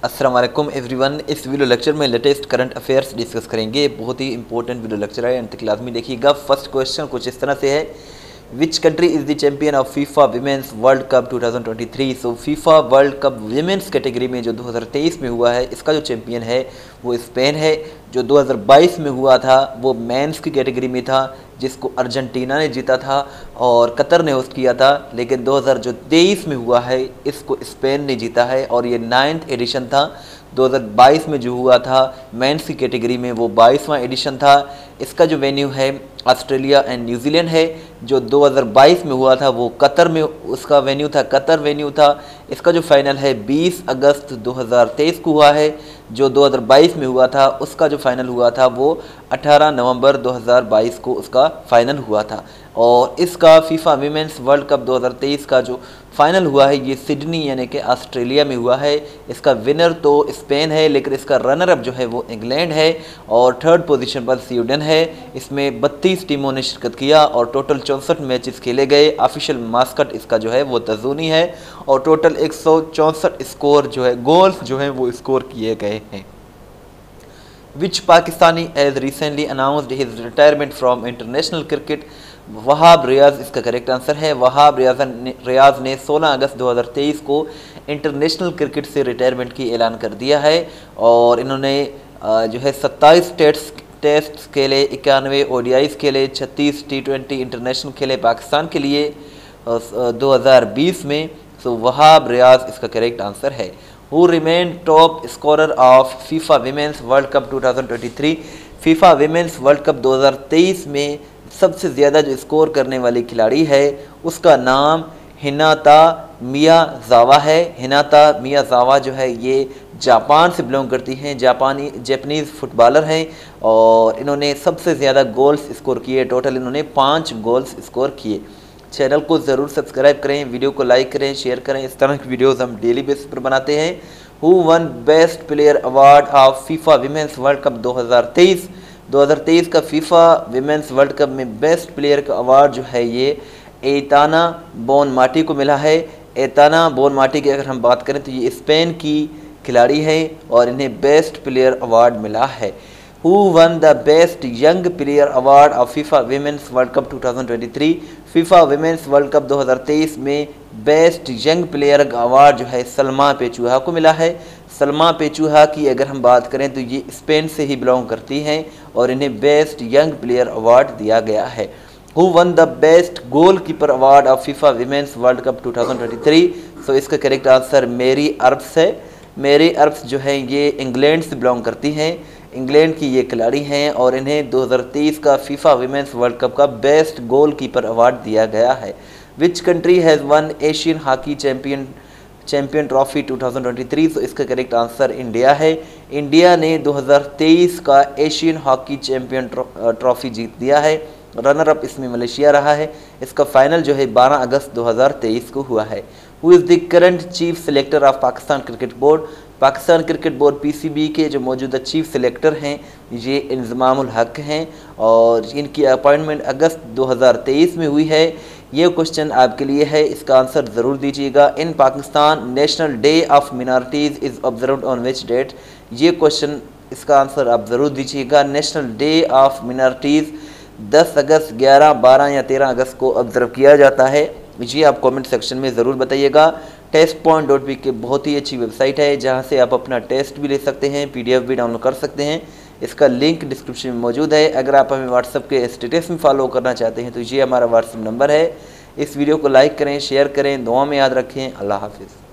अस्सलाम वालेकुम एवरीवन। इस वीडियो लेक्चर में लेटेस्ट करंट अफेयर्स डिस्कस करेंगे। बहुत ही इंपॉर्टेंट वीडियो लेक्चर है, अंत क्लास में देखिएगा। फर्स्ट क्वेश्चन कुछ इस तरह से है, which country is the champion of FIFA women's world cup 2023। So FIFA world cup women's category में जो 2023 में हुआ है, इसका जो चैंपियन है वो स्पेन है। जो 2022 में हुआ था वो मेंस की कैटेगरी में था, जिसको अर्जेंटीना ने जीता था और कतर ने होस्ट किया था। लेकिन 2023 में हुआ है, इसको स्पेन ने जीता है और ये 9th एडिशन था। 2022 में जो हुआ था मेंस की कैटेगरी में वो 22वां एडिशन था। इसका जो वेन्यू है ऑस्ट्रेलिया एंड न्यूजीलैंड है। जो 2022 में हुआ था वो कतर में उसका वेन्यू था, कतर वेन्यू था। इसका जो फाइनल है 20 अगस्त 2023 को हुआ है। जो 2022 में हुआ था उसका जो फाइनल हुआ था वो 18 नवंबर 2022 को उसका फाइनल हुआ था। और इसका फीफा वीमेंस वर्ल्ड कप 2023 का जो फाइनल हुआ है ये सिडनी यानी कि ऑस्ट्रेलिया में हुआ है। इसका विनर तो स्पेन है, लेकिन इसका रनर अप जो है वो इंग्लैंड है और थर्ड पोजीशन पर स्वीडन है। इसमें 32 टीमों ने शिरकत किया और टोटल 64 मैचेस खेले गए। ऑफिशियल मास्कट इसका जो है वो तजूनी है और टोटल 164 स्कोर जो है गोल्स जो है वो स्कोर किए गए हैं। Which Pakistani has recently announced his retirement from international cricket. Wahab Riaz इसका करेक्ट आंसर है। वहाब रियाज ने 16 अगस्त 2023 को इंटरनेशनल क्रिकेट से रिटायरमेंट की ऐलान कर दिया है और इन्होंने जो है 27 टेस्ट खेले, 91 ODIs खेले, 36 T20 इंटरनेशनल खेले पाकिस्तान के लिए 2020 में। सो वहाब रियाज इसका करेक्ट आंसर है। Who remain top scorer of FIFA women's world cup 2023। FIFA women's world cup 2023 में सबसे ज़्यादा जो स्कोर करने वाली खिलाड़ी है उसका नाम हिनाता मियाजावा है। हिनाता मियाजावा जो है ये जापान से बिलोंग करती हैं, जापानीज़ फुटबॉलर हैं और इन्होंने सबसे ज़्यादा गोल्स स्कोर किए। टोटल इन्होंने 5 गोल्स स्कोर किए। चैनल को ज़रूर सब्सक्राइब करें, वीडियो को लाइक करें, शेयर करें। इस तरह की वीडियोज़ हम डेली बेसिस पर बनाते हैं। Who one best player award of FIFA women's world cup 2023। 2023 का फीफा विमेंस वर्ल्ड कप में बेस्ट प्लेयर का अवार्ड जो है ये एताना बोनमाटी को मिला है। एताना बोनमाटी की अगर हम बात करें तो ये स्पेन की खिलाड़ी है और इन्हें बेस्ट प्लेयर अवार्ड मिला है। Who one the best young player award of FIFA women's world cup 2023। FIFA women's world cup 2023 में बेस्ट यंग प्लेयर का अवार्ड जो है सलमा पेचूहा को मिला है। सलमा पेचूहा की अगर हम बात करें तो ये स्पेन से ही बिलोंग करती हैं और इन्हें बेस्ट यंग प्लेयर अवार्ड दिया गया है। Who one the best goal keeper award of FIFA women's world cup 2023। सो इसका करेक्ट आंसर मेरी अरब्स है। मेरी अरब्स जो है ये इंग्लैंड से बिलोंग करती हैं, इंग्लैंड की ये खिलाड़ी हैं और इन्हें 2023 का फीफा विमेंस वर्ल्ड कप का बेस्ट गोल कीपर अवार्ड दिया गया है। Which country has one Asian hockey champion trophy 2023। तो इसका करेक्ट आंसर इंडिया है। इंडिया ने 2023 का एशियन हॉकी चैम्पियन ट्रॉफी जीत दिया है। रनर अप इसमें मलेशिया रहा है। इसका फाइनल जो है 12 अगस्त 2023 को हुआ है। Who is the current chief selector of Pakistan cricket board. Pakistan cricket board PCB के जो मौजूदा चीफ सेलेक्टर हैं ये इंज़मामुल हक हैं और इनकी अपॉइंटमेंट अगस्त 2023 में हुई है। ये क्वेश्चन आपके लिए है, इसका आंसर ज़रूर दीजिएगा। In Pakistan national day of minorities is observed on which date. ये क्वेश्चन इसका आंसर आप ज़रूर दीजिएगा। नेशनल डे ऑफ मिनॉरिटीज़ 10 अगस्त, 11, 12 या 13 अगस्त को ऑब्ज़र्व किया जाता है। ये आप कमेंट सेक्शन में ज़रूर बताइएगा। testpoint.pk बहुत ही अच्छी वेबसाइट है जहां से आप अपना टेस्ट भी ले सकते हैं, PDF भी डाउनलोड कर सकते हैं। इसका लिंक डिस्क्रिप्शन में मौजूद है। अगर आप हमें व्हाट्सएप के स्टेटस में फॉलो करना चाहते हैं तो ये हमारा व्हाट्सएप नंबर है। इस वीडियो को लाइक करें, शेयर करें, दुआ में याद रखें। अल्लाह हाफिज़।